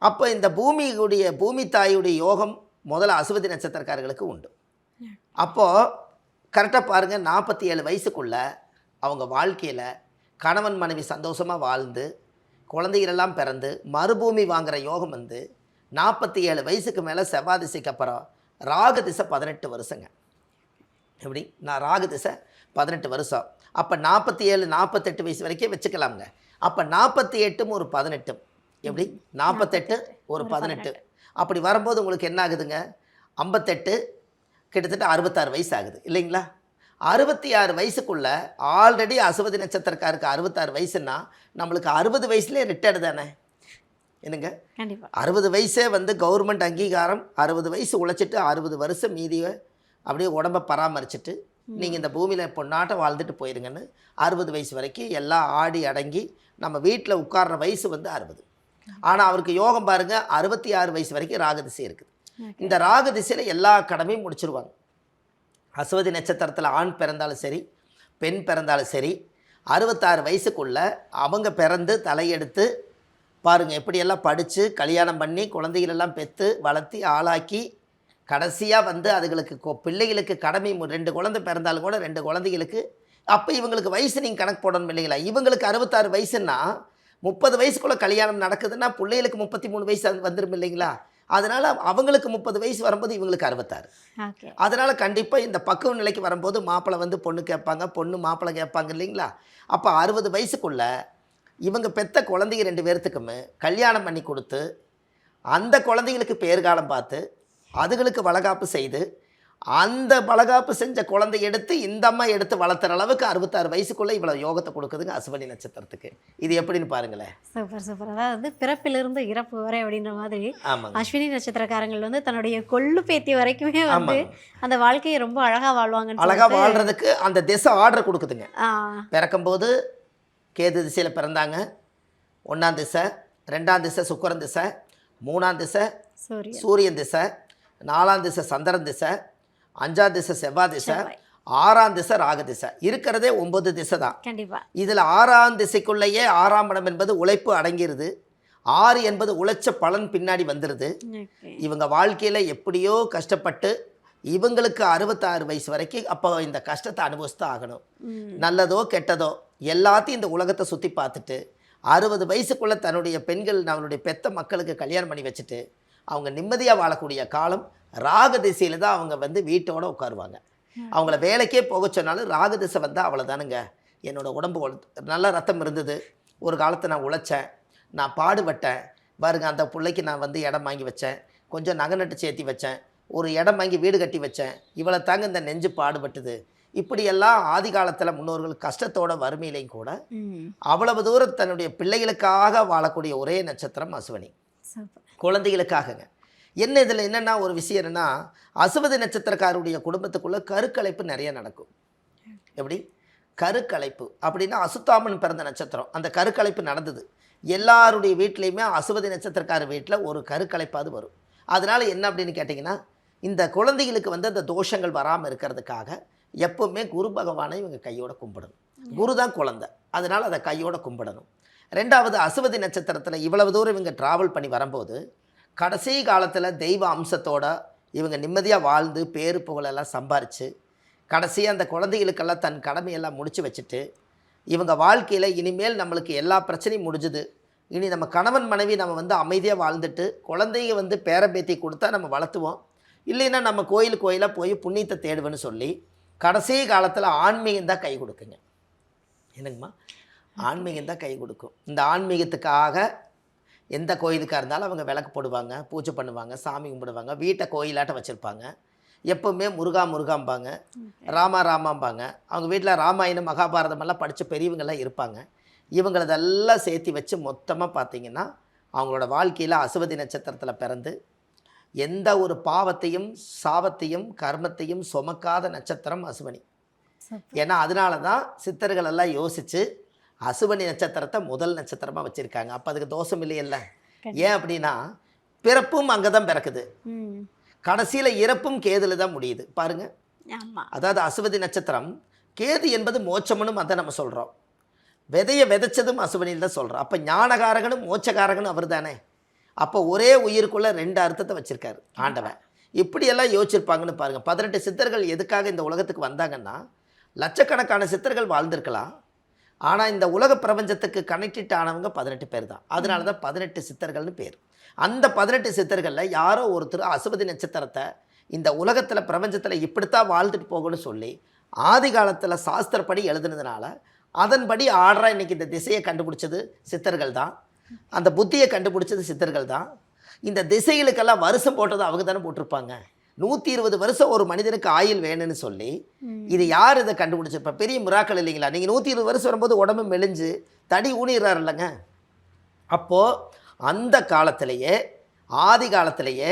அப்போ இந்த பூமி தாயுடைய யோகம் முதல்ல அசுவதி நட்சத்திரக்காரர்களுக்கு உண்டு. அப்போது கரெக்டாக பாருங்கள், 47 வயசுக்குள்ளே அவங்க வாழ்க்கையில் கணவன் மனைவி சந்தோஷமாக வாழ்ந்து குழந்தைகளெல்லாம் பிறந்து மறுபூமி வாங்குகிற யோகம் வந்து 47 வயசுக்கு மேலே செவ்வாய் திசைக்கு அப்புறம் ராகு திசை 18 வருஷங்க. எப்படி? நான் ராகு திசை 18 வருஷம். அப்போ 47 48 வயசு வரைக்கும் வச்சுக்கலாமுங்க. அப்போ 48ம் ஒரு 18 எப்படி? 48 ஒரு 18 அப்படி வரும்போது உங்களுக்கு என்ன ஆகுதுங்க? 58 கிட்டத்தட்ட 66 வயசு ஆகுது இல்லைங்களா? 66 வயசுக்குள்ளே ஆல்ரெடி அசுவதி நட்சத்திரக்காருக்கு 66 வயசுன்னா நம்மளுக்கு 60 வயசுலேயே ரிட்டையர்டு தானே. என்னங்க? கண்டிப்பா. 60 வயசே வந்து கவர்மெண்ட் அங்கீகாரம். 60 வயசு உழைச்சிட்டு 60 வருஷம் மீதியை அப்படியே உடம்பை பராமரிச்சுட்டு நீங்கள் இந்த பூமியில் பொன்னாட்டம் வாழ்ந்துட்டு போயிருங்கன்னு 60 வயசு வரைக்கும் எல்லாம் ஆடி அடங்கி நம்ம வீட்டில் உட்கார்ற வயசு வந்து 60. ஆனால் அவருக்கு யோகம் பாருங்கள், 66 வயசு வரைக்கும் ராகு திசை இருக்குது. இந்த ராகு திசையில் எல்லா கடமையும் முடிச்சிருவாங்க. அசுவதி நட்சத்திரத்தில் ஆண் பிறந்தாலும் சரி பெண் பிறந்தாலும் சரி 66 வயசுக்குள்ளே அவங்க பிறந்து தலையெடுத்து பாருங்கள் எப்படியெல்லாம் படித்து கல்யாணம் பண்ணி குழந்தைகளெல்லாம் பெற்று வளர்த்தி ஆளாக்கி கடைசியாக வந்து அதுகளுக்கு பிள்ளைகளுக்கு கடமை 2 குழந்தை பிறந்தாலும் கூட 2 குழந்தைகளுக்கு அப்போ இவங்களுக்கு வயசு நீங்கள் கணக்கு போடணும் இல்லைங்களா? இவங்களுக்கு 66 வயசுன்னா 30 வயசுக்குள்ளே கல்யாணம் நடக்குதுன்னா பிள்ளைகளுக்கு 33 வயசு வந்துடும் இல்லைங்களா? அதனால் அவங்களுக்கு 30 வயசு வரும்போது இவங்களுக்கு 66. ஓகே. அதனால் கண்டிப்பாக இந்த பக்குவ நிலைக்கு வரும்போது மாப்பிள்ளை வந்து பொண்ணு கேட்பாங்க, பொண்ணு மாப்பிள்ளை கேட்பாங்க இல்லைங்களா? அப்போ 60 வயசுக்குள்ளே இவங்க பெற்ற குழந்தைங்க 2 பேர்த்துக்குமே கல்யாணம் பண்ணி கொடுத்து அந்த குழந்தைங்களுக்கு பேர்காலம் பார்த்து அதுகளுக்கு வளகாப்பு செய்து அந்த வளகாப்பு செஞ்ச குழந்தை எடுத்து இந்த அம்மா எடுத்து வளர்த்துற அளவுக்கு 66 வயசுக்குள்ளே இவ்வளோ யோகத்தை கொடுக்குதுங்க அசுவனி நட்சத்திரத்துக்கு. இது எப்படின்னு பாருங்களேன். Super super. அதாவது பிறப்பிலிருந்து இறப்பு வரை அப்படின்ற மாதிரி ஆமாங்க. அஸ்வினி நட்சத்திரக்காரங்கள் வந்து தன்னுடைய கொள்ளு பேத்தி வரைக்குமே வந்து ஆமாங்க. அந்த வாழ்க்கையை ரொம்ப அழகா வாழ்வாங்கன்னு அழகாக வாழ்கிறதுக்கு அந்த திசை ஆர்டர் கொடுக்குதுங்க. ஆ. பிறக்கும்போது கேது திசையில் பிறந்தாங்க. 1ஆம் திசை, 2ஆம் திசை சுக்கிரன் திசை, 3ஆம் திசை சூரியன். சூரியன் திசை, 4ஆம் திசை சந்திரன் திசை, 5ஆம் திசை செவ்வாய் திசை, செவ்வாய். 6ஆம் திசை ராகு திசை. இருக்கிறதே 9 திசை தான். கண்டிப்பா. இதில் 6ஆம் திசைக்குள்ளேயே 6ஆம் இடம் என்பது உழைப்பு அடங்கிருது. 6 என்பது உழைச்ச பலன் பின்னாடி வந்துடுது. ஓகே. இவங்க வாழ்க்கையில் எப்படியோ கஷ்டப்பட்டு இவங்களுக்கு 66 வயசு வரைக்கும் அப்போ இந்த கஷ்டத்தை அனுபவிச்சு ஆகணும். நல்லதோ கெட்டதோ எல்லாத்தையும் இந்த உலகத்தை சுற்றி பார்த்துட்டு 60 வயசுக்குள்ளே தன்னுடைய பெண்கள் நம்மளுடைய பெத்த மக்களுக்கு கல்யாணம் பண்ணி வச்சுட்டு அவங்க நிம்மதியாக வாழக்கூடிய காலம் ராகு திசையில் தான் அவங்க வந்து வீட்டோடு உட்காருவாங்க. அவங்கள வேலைக்கே போக சொன்னாலும் ராகு திசை வந்தால் அவ்வளோதானுங்க. என்னோடய உடம்பு நல்ல ரத்தம் இருந்தது, ஒரு காலத்தை நான் உழைச்சேன், நான் பாடுபட்டேன் பாருங்க, அந்த பிள்ளைக்கு நான் வந்து இடம் வாங்கி வச்சேன், கொஞ்சம் நகை நட்டு சேர்த்தி வச்சேன், ஒரு இடம் வாங்கி வீடு கட்டி வச்சேன், இவ்வளோ தாங்க இந்த நெஞ்சு பாடுபட்டுது, இப்படியெல்லாம் ஆதி காலத்தில் முன்னோர்கள் கஷ்டத்தோட வறுமையிலையும் கூட ம். அவ்வளவு தூரம் தன்னுடைய பிள்ளைகளுக்காக வாழக்கூடிய ஒரே நட்சத்திரம் அசுவனி. சூப்பர். குழந்தைகளுக்காகங்க. என்ன இதில் என்னென்னா ஒரு விஷயம் என்னென்னா, அசுவதி நட்சத்திரக்காரருடைய குடும்பத்துக்குள்ளே கருக்கலைப்பு நிறைய நடக்கும். எப்படி கருக்கலைப்பு அப்படின்னா அசுத்தாமன் பிறந்த நட்சத்திரம், அந்த கருக்கலைப்பு நடந்தது. எல்லாருடைய வீட்லேயுமே அசுவதி நட்சத்திரக்கார வீட்டில் ஒரு கருக்கலைப்பாவது வரும். அதனால் என்ன அப்படின்னு கேட்டிங்கன்னா, இந்த குழந்தைகளுக்கு வந்து அந்த தோஷங்கள் வராமல் இருக்கிறதுக்காக எப்போவுமே குரு பகவானை இவங்க கையோட கும்பிடணும். குரு தான் குழந்தை, அதனால் அதை கையோட கும்பிடணும். ரெண்டாவது, அசுவதி நட்சத்திரத்தில் இவ்வளவு தூரம் இவங்க ட்ராவல் பண்ணி வரும்போது கடைசி காலத்தில் தெய்வ அம்சத்தோட இவங்க நிம்மதியாக வாழ்ந்து பேரு புகழெல்லாம் சம்பாரித்து கடைசியாக அந்த குழந்தைகளுக்கெல்லாம் தன் கடமையெல்லாம் முடித்து வச்சுட்டு இவங்க வாழ்க்கையில் இனிமேல் நம்மளுக்கு எல்லா பிரச்சனையும் முடிஞ்சுது, இனி நம்ம கணவன் மனைவி நம்ம வந்து அமைதியாக வாழ்ந்துட்டு குழந்தைங்க வந்து பேரம்பேத்தி கொடுத்தா நம்ம வளர்த்துவோம், இல்லைன்னா நம்ம கோயிலாக போய் புண்ணியத்தை தேடுவேன்னு சொல்லி கடைசி காலத்தில் ஆன்மீகம் தான் கை கொடுக்குங்க. என்னங்கம்மா, ஆன்மீகம் தான் கை கொடுக்கும். இந்த ஆன்மீகத்துக்காக எந்த கோயிலுக்காக இருந்தாலும் அவங்க விளக்கு போடுவாங்க, பூஜை பண்ணுவாங்க, சாமி கும்பிடுவாங்க, வீட்டை கோயிலாட்டம் வச்சுருப்பாங்க. எப்போவுமே முருகா முருகாம்பாங்க, ராமா ராமாம்பாங்க. அவங்க வீட்டில் ராமாயணம் மகாபாரதமெல்லாம் படித்த பெரியவங்கெல்லாம் இருப்பாங்க. இவங்களதெல்லாம் சேர்த்து வச்சு மொத்தமாக பார்த்திங்கன்னா அவங்களோட வாழ்க்கையில் அசுவதி நட்சத்திரத்தில் பிறந்து எந்த ஒரு பாவத்தையும் சாபத்தையும் கர்மத்தையும் சுமக்காத நட்சத்திரம் அசுவனி. ஏன்னா அதனால தான் சித்தர்கள் எல்லாம் யோசித்து அசுவனி நட்சத்திரத்தை முதல் நட்சத்திரமாக வச்சுருக்காங்க. அப்போ அதுக்கு தோஷம் இல்லையல்ல. ஏன் அப்படின்னா பிறப்பும் அங்கே தான் பிறக்குது, கடைசியில் இறப்பும் கேதுல தான் முடியுது பாருங்கள். அதாவது அசுவதி நட்சத்திரம் கேது என்பது மோட்சம்னு அதை நம்ம சொல்கிறோம், விதையை விதைச்சதும் அசுவனியில் தான் சொல்கிறோம். அப்போ ஞானகாரகனும் மோட்சகாரகனும் அவர் தானே. அப்போ ஒரே உயிருக்குள்ளே 2 அர்த்தத்தை வச்சுருக்காரு ஆண்டவன். இப்படியெல்லாம் யோசிச்சிருப்பாங்கன்னு பாருங்கள். 18 சித்தர்கள் எதுக்காக இந்த உலகத்துக்கு வந்தாங்கன்னா, லட்சக்கணக்கான சித்தர்கள் வாழ்ந்திருக்கலாம், ஆனால் இந்த உலக பிரபஞ்சத்துக்கு கனெக்டட் ஆனவங்க 18 பேர் தான். அதனால தான் 18 சித்தர்கள்னு பேர். அந்த 18 சித்தர்களில் யாரோ ஒருத்தர் அசுவதி நட்சத்திரத்தை இந்த உலகத்தில் பிரபஞ்சத்தில் இப்படித்தான் வாழ்ந்துட்டு போகணும்னு சொல்லி ஆதி காலத்தில் சாஸ்திரப்படி எழுதுனதுனால அதன்படி ஆர்டராக இன்றைக்கி இந்த திசையை கண்டுபிடிச்சது சித்தர்கள் தான், அந்த புத்தியை கண்டுபிடிச்சது சித்தர்கள் தான். இந்த திசைகளுக்கெல்லாம் வருஷம் போட்டது அவங்க தானே போட்டிருப்பாங்க. 120 வருஷம் ஒரு மனிதனுக்கு ஆயுள் வேணும்னு சொல்லி இது யார் இதை கண்டுபிடிச்சிருப்பா? பெரிய மிராக்கள் இல்லைங்களா? நீங்கள் 120 வருஷம் வரும்போது உடம்பு மெலிஞ்சு தடி ஊனிடுறாரு இல்லைங்க. அப்போது அந்த காலத்திலேயே ஆதி காலத்திலேயே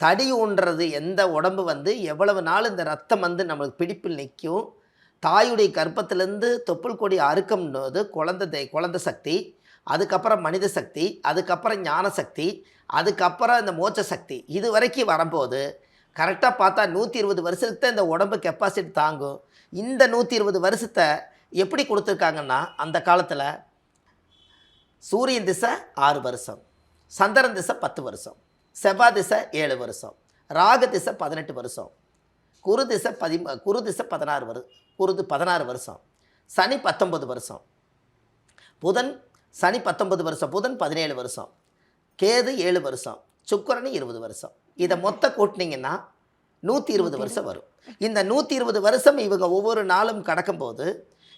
தடி ஊன்றது எந்த உடம்பு வந்து எவ்வளவு நாள் இந்த ரத்தம் வந்து நம்மளுக்கு பிடிப்பில் நிற்கும், தாயுடைய கர்ப்பத்திலேருந்து தொப்புள் கொடி அறுக்கும்போது குழந்தை சக்தி, அதுக்கப்புறம் மனித சக்தி, அதுக்கப்புறம் ஞான சக்தி, அதுக்கப்புறம் இந்த மோட்ச சக்தி, இது வரைக்கும் வரும்போது கரெக்டாக பார்த்தா 120 வருஷத்துக்கு தான் இந்த உடம்பு கெப்பாசிட்டி தாங்கும். இந்த 120 வருஷத்தை எப்படி கொடுத்துருக்காங்கன்னா, அந்த காலத்தில் சூரியன் திசை 6 வருஷம், சந்திரன் திசை 10 வருஷம், செவ்வாய் திசை 7 வருஷம், ராகு திசை 18 வருஷம், குரு திசை 16 வருஷம், சனி 19 வருஷம், சனி 19 வருஷம், புதன் 17 வருஷம், கேது 7 வருஷம், சுக்கிரன் 20 வருஷம். இதை மொத்த கூட்டினீங்கன்னா 120 வருஷம் வரும். இந்த 120 வருஷம் இவங்க ஒவ்வொரு நாளும் கடக்கும்போது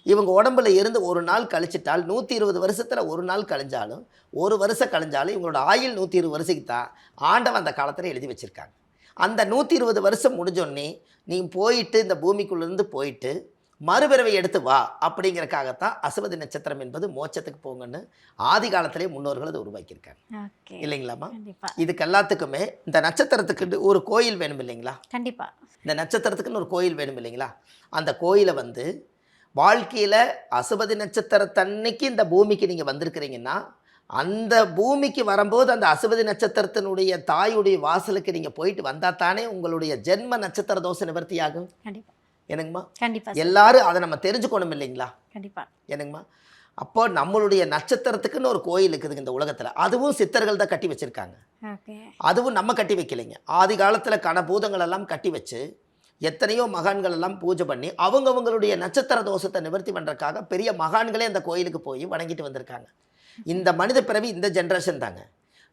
இவங்க உடம்புல இருந்து ஒரு நாள் கழிச்சிட்டால் 120 வருஷத்தில் ஒரு நாள் கழிஞ்சாலும் ஒரு வருஷம் கழிஞ்சாலும் இவங்களோட ஆயுள் 120 வருஷத்துக்கு தான் ஆண்டவன் அந்த காலத்தில் எழுதி வச்சுருக்காங்க. அந்த 120 வருஷம் முடிஞ்சோடனே நீ போயிட்டு இந்த பூமிக்குள்ளேருந்து போயிட்டு மறுபிறவை எடுத்து வா அப்படிங்கிறக்காகத்தான் அசுவதி நட்சத்திரம் என்பது மோட்சத்துக்கு போங்கன்னு ஆதி காலத்திலே முன்னோர்கள் அதை உருவாக்கியிருக்காங்க இல்லைங்களாம்மா. இதுக்கு எல்லாத்துக்குமே இந்த நட்சத்திரத்துக்கு ஒரு கோயில் வேணும் இல்லைங்களா? கண்டிப்பாக. இந்த நட்சத்திரத்துக்குன்னு ஒரு கோயில் வேணும் இல்லைங்களா? அந்த கோயிலை வந்து வாழ்க்கையில் அசுவதி நட்சத்திரத்தன்னைக்கு இந்த பூமிக்கு நீங்கள் வந்திருக்கிறீங்கன்னா அந்த பூமிக்கு வரும்போது அந்த அசுவதி நட்சத்திரத்தினுடைய தாயுடைய வாசலுக்கு நீங்கள் போயிட்டு வந்தால் தானே உங்களுடைய ஜென்ம நட்சத்திர தோஷ நிவர்த்தி ஆகும். கண்டிப்பாக. என்னங்கம்மா? கண்டிப்பாக. எல்லாரும் அதை நம்ம தெரிஞ்சுக்கணும் இல்லைங்களா? கண்டிப்பாக. என்னங்கம்மா? அப்போ நம்மளுடைய நட்சத்திரத்துக்குன்னு ஒரு கோயில் இருக்குதுங்க இந்த உலகத்தில். அதுவும் சித்தர்கள் தான் கட்டி வச்சுருக்காங்க. அதுவும் நம்ம கட்டி வைக்கலைங்க. ஆதி காலத்தில் கனபூதங்கள் எல்லாம் கட்டி வச்சு எத்தனையோ மகான்கள் எல்லாம் பூஜை பண்ணி அவங்கவுங்களுடைய நட்சத்திர தோஷத்தை நிவர்த்தி பண்ணுறதுக்காக பெரிய மகான்களே அந்த கோயிலுக்கு போய் வணங்கிட்டு வந்திருக்காங்க. இந்த மனித பிறவி இந்த ஜென்ரேஷன் தாங்க.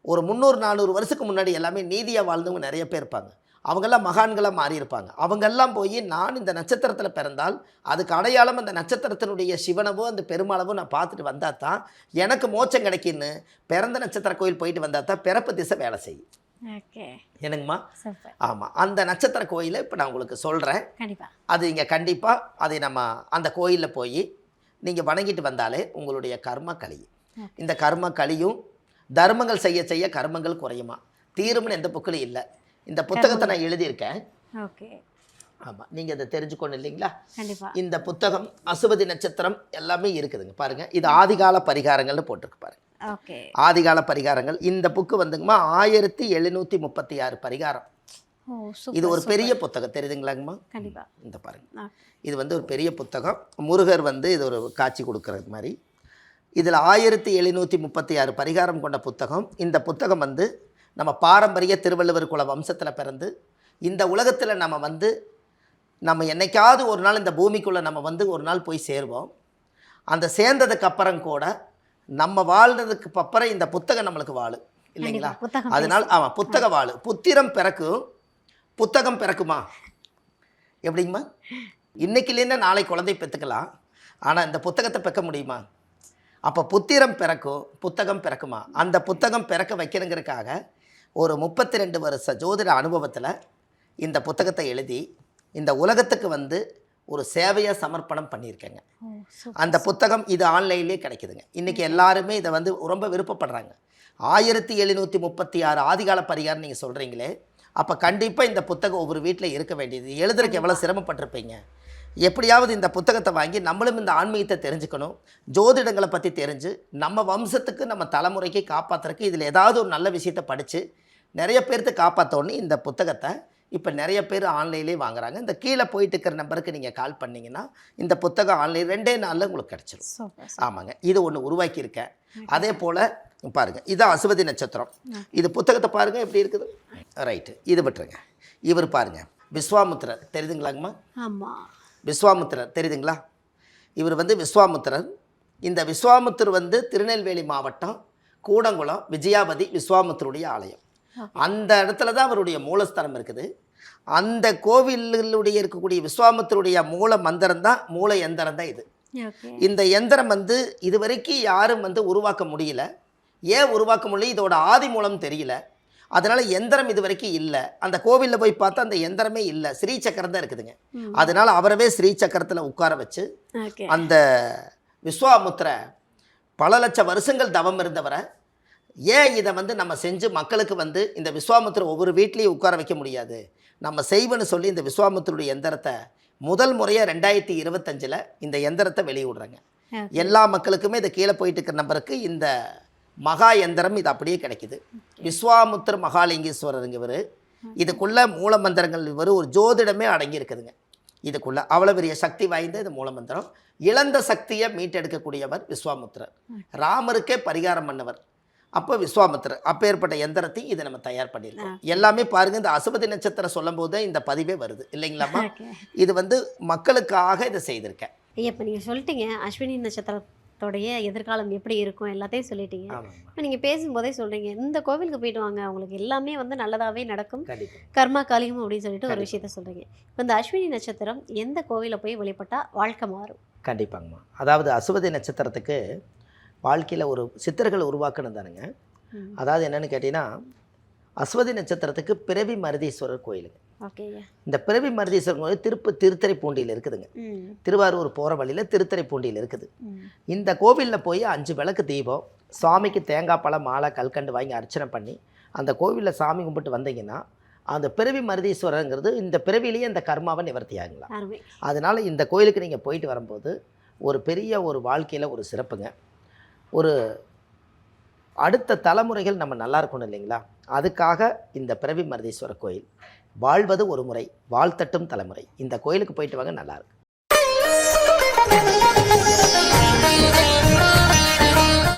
ஒரு 300-400 வருஷத்துக்கு முன்னாடி எல்லாமே நீதியாக வாழ்ந்தவங்க நிறைய பேர் இருப்பாங்க. அவங்கெல்லாம் மகான்களாக மாறியிருப்பாங்க. அவங்கெல்லாம் போய் நான் இந்த நட்சத்திரத்தில் பிறந்தால் அதுக்கு அடையாளம் அந்த நட்சத்திரத்தினுடைய சிவனவோ அந்த பெருமாளவோ நான் பார்த்துட்டு வந்தால் தான் எனக்கு மோட்சம் கிடைக்குன்னு பிறந்த நட்சத்திர கோயில் போயிட்டு வந்தால் தான் பிறப்பு திசை வேலை செய்யும். ஓகே. என்னங்கம்மா? சூப்பர். ஆமாம், அந்த நட்சத்திர கோயிலை இப்போ நான் உங்களுக்கு சொல்கிறேன். கண்டிப்பா. அது இங்கே கண்டிப்பாக அதை நம்ம அந்த கோயிலில் போய் நீங்கள் வணங்கிட்டு வந்தாலே உங்களுடைய கர்ம கழியும். இந்த கர்ம கழியும். தர்மங்கள் செய்ய செய்ய கர்மங்கள் குறையுமா, தீரும்னு எந்த புக்கிலும் இல்லை. இந்த புத்தகத்தை நான் எழுதியிருக்கேன். ஓகே. ஆமாம், நீங்கள் இதை தெரிஞ்சுக்கணும் இல்லைங்களா? கண்டிப்பா. இந்த புத்தகம் அசுவதி நட்சத்திரம் எல்லாமே இருக்குதுங்க பாருங்கள். இது ஆதிகால பரிகாரங்கள்னு போட்டிருக்கு பாருங்க. ஓகே. ஆதிகால பரிகாரங்கள். இந்த புக்கு வந்துங்கம்மா 1736 பரிகாரம். ஓ, இது சூப்பர் ஒரு பெரிய புத்தகம் தெரியுதுங்களாங்கம்மா? கண்டிப்பா. இந்த பாருங்க, ஆ. இது வந்து ஒரு பெரிய புத்தகம். முருகர் வந்து இது ஒரு காட்சி கொடுக்கறது மாதிரி. இதில் 1736 பரிகாரம் கொண்ட புத்தகம். இந்த புத்தகம் வந்து நம்ம பாரம்பரிய திருவள்ளுவர் குல வம்சத்தில் பிறந்து இந்த உலகத்தில் நம்ம என்னைக்காவது ஒரு நாள் இந்த பூமிக்குள்ளே நம்ம வந்து ஒரு நாள் போய் சேருவோம். அந்த சேர்ந்ததுக்கு அப்புறம் கூட நம்ம வாழ்றதுக்கு அப்புறம் இந்த புத்தகம் நம்மளுக்கு வாழு இல்லைங்களா? அதனால் ஆமாம், புத்தக வாழு. புத்திரம் பிறக்கும், புத்தகம் பிறக்குமா? எப்படிங்கம்மா? இன்றைக்கிலேருந்து நாளை குழந்தை பெற்றுக்கலாம், ஆனால் இந்த புத்தகத்தை பெற்க முடியுமா? அப்போ புத்திரம் பிறக்கும், புத்தகம் பிறக்குமா? அந்த புத்தகம் பிறக்க வைக்கணுங்கிறதுக்காக ஒரு 32 வருஷ ஜோதிட அனுபவத்தில் இந்த புத்தகத்தை எழுதி இந்த உலகத்துக்கு வந்து ஒரு சேவையாக சமர்ப்பணம் பண்ணியிருக்கேங்க. அந்த புத்தகம் இது ஆன்லைன்லேயே கிடைக்குதுங்க. இன்றைக்கி எல்லாருமே இதை வந்து ரொம்ப விருப்பப்படுறாங்க. 1736 ஆதிகால பரிகாரம் நீங்கள் சொல்கிறீங்களே, அப்போ கண்டிப்பாக இந்த புத்தகம் ஒவ்வொரு வீட்டில் இருக்க வேண்டியது. எழுதுறதுக்கு எவ்வளோ சிரமப்பட்டிருப்பீங்க. எப்படியாவது இந்த புத்தகத்தை வாங்கி நம்மளும் இந்த ஆன்மீகத்தை தெரிஞ்சுக்கணும், ஜோதிடங்களை பற்றி தெரிஞ்சு நம்ம வம்சத்துக்கு நம்ம தலைமுறைக்கு காப்பாற்றுறதுக்கு இதில் ஏதாவது ஒரு நல்ல விஷயத்தை படித்து நிறைய பேர்த்து காப்பாற்றோன்னு இந்த புத்தகத்தை இப்போ நிறைய பேர் ஆன்லைன்லேயே வாங்குறாங்க. இந்த கீழே போயிட்டு இருக்கிற நம்பருக்கு நீங்கள் கால் பண்ணிங்கன்னா இந்த புத்தகம் ஆன்லைன் 2 நாளில் உங்களுக்கு கிடச்சிரும். ஆமாங்க, இது ஒன்று உருவாக்கியிருக்கேன். அதே போல் பாருங்கள், இதுதான் அசுவதி நட்சத்திரம். இது புத்தகத்தை பாருங்கள் எப்படி இருக்குது. ரைட்டு, இது விட்டுருங்க. இவர் பாருங்கள், விஸ்வாமுத்திரர் தெரியுதுங்களாங்கம்மா? ஆமாம், விஸ்வாமுத்திரர் தெரியுதுங்களா? இவர் வந்து விஸ்வாமுத்திரர். இந்த விஸ்வாமுத்திரர் வந்து திருநெல்வேலி மாவட்டம் கூடங்குளம் விஜயாபதி விஸ்வாமுத்திரருடைய ஆலயம். அந்த இடத்துல தான் அவருடைய மூலஸ்தானம் இருக்குது. அந்த கோவிலுடைய இருக்கக்கூடிய விஸ்வாமுத்திரருடைய மூல மந்திரம் தான், மூல எந்திரம் தான் இது. இந்த எந்திரம் வந்து இதுவரைக்கும் யாரும் வந்து உருவாக்க முடியல. ஏன் உருவாக்க முடியல? இதோட ஆதி மூலம் தெரியல. அதனால் எந்திரம் இது வரைக்கும் இல்லை. அந்த கோவிலில் போய் பார்த்தா அந்த எந்திரமே இல்லை, ஸ்ரீ சக்கரம் தான் இருக்குதுங்க. அதனால் அவரவே ஸ்ரீ சக்கரத்தில் உட்கார வச்சு அந்த விஸ்வாமுத்திர பல லட்சம் வருஷங்கள் தவம் இருந்தவரை ஏன் இதை வந்து நம்ம செஞ்சு மக்களுக்கு வந்து இந்த விஸ்வாமுத்திர ஒவ்வொரு வீட்லேயும் உட்கார வைக்க முடியாது, நம்ம செய்வோன்னு சொல்லி இந்த விஸ்வாமுத்திரருடைய எந்திரத்தை முதல் முறையாக 2025 இந்த எந்திரத்தை வெளியிடுறாங்க. எல்லா மக்களுக்குமே இதை கீழே போயிட்டு இருக்கிற நம்பருக்கு இந்த மகா எந்திரம் இது அப்படியே கிடைக்குது. விஸ்வாமுத்திர மகாலிங்கேஸ்வரருங்க இவர். இதுக்குள்ளே மூலமந்திரங்கள் இவர் ஒரு ஜோதிடமே அடங்கி இருக்குதுங்க. இதுக்குள்ளே அவ்வளோ பெரிய சக்தி வாய்ந்த இது மூலமந்திரம். இழந்த சக்தியை மீட்டெடுக்கக்கூடியவர் விஸ்வாமுத்திரர். ராமருக்கே பரிகாரம் பண்ணவர் அப்போ விஸ்வாமுத்திரர். அப்பேற்பட்ட எந்திரத்தையும் இதை நம்ம தயார் பண்ணியிருக்கோம். எல்லாமே பாருங்கள், இந்த அசுவதி நட்சத்திரம் சொல்லும் போது இந்த பதிவே வருது இல்லைங்களாம்மா? இது வந்து மக்களுக்காக இதை செய்திருக்கேன். இப்போ நீங்கள் சொல்லிட்டீங்க அஸ்வினி நட்சத்திரத்தோடைய எதிர்காலம் எப்படி இருக்கும் எல்லாத்தையும் சொல்லிட்டீங்க. இப்போ நீங்கள் பேசும்போதே சொல்கிறீங்க இந்த கோவிலுக்கு போயிட்டு வாங்க, அவங்களுக்கு எல்லாமே வந்து நல்லதாகவே நடக்கும், கர்மா காலியும் அப்படின்னு சொல்லிட்டு ஒரு விஷயத்த சொல்கிறீங்க. இப்போ இந்த அஸ்வினி நட்சத்திரம் எந்த கோவிலில் போய் வழிபட்டால் வாழ்க்கை மாறும்? கண்டிப்பாங்கம்மா. அதாவது அசுவதி நட்சத்திரத்துக்கு வாழ்க்கையில் ஒரு சித்தர்கள் உருவாக்கணும் தானுங்க. அதாவது என்னென்னு கேட்டிங்கன்னா, அஸ்வதி நட்சத்திரத்துக்கு பிறவி மருதீஸ்வரர் கோயிலுங்க. இந்த பிறவி மருதீஸ்வரர் கோயில் திருத்துறைப்பூண்டியில் இருக்குதுங்க. திருவாரூர் போகிற வழியில் திருத்துறைப்பூண்டியில் இருக்குது. இந்த கோவிலில் போய் 5 விளக்கு தீபம், சுவாமிக்கு தேங்காய் பழம் மாலை கல்கண்டு வாங்கி அர்ச்சனை பண்ணி அந்த கோவிலில் சாமி கும்பிட்டு வந்தீங்கன்னா அந்த பிறவி மருதீஸ்வரருங்கிறது இந்த பிறவிலேயே இந்த கர்மாவை நிவர்த்தி ஆகலாம். அதனால் இந்த கோயிலுக்கு நீங்கள் போயிட்டு வரும்போது ஒரு பெரிய ஒரு வாழ்க்கையில் ஒரு சிறப்புங்க. ஒரு அடுத்த தலைமுறைகள் நம்ம நல்லா இருக்கணும் இல்லைங்களா? அதுக்காக இந்த பிறவி மருதீஸ்வரர் கோயில். வாழ்வது ஒரு முறை, வாழ்த்தட்டும் தலைமுறை. இந்த கோயிலுக்கு போயிட்டு வாங்க, நல்லாயிருக்கு.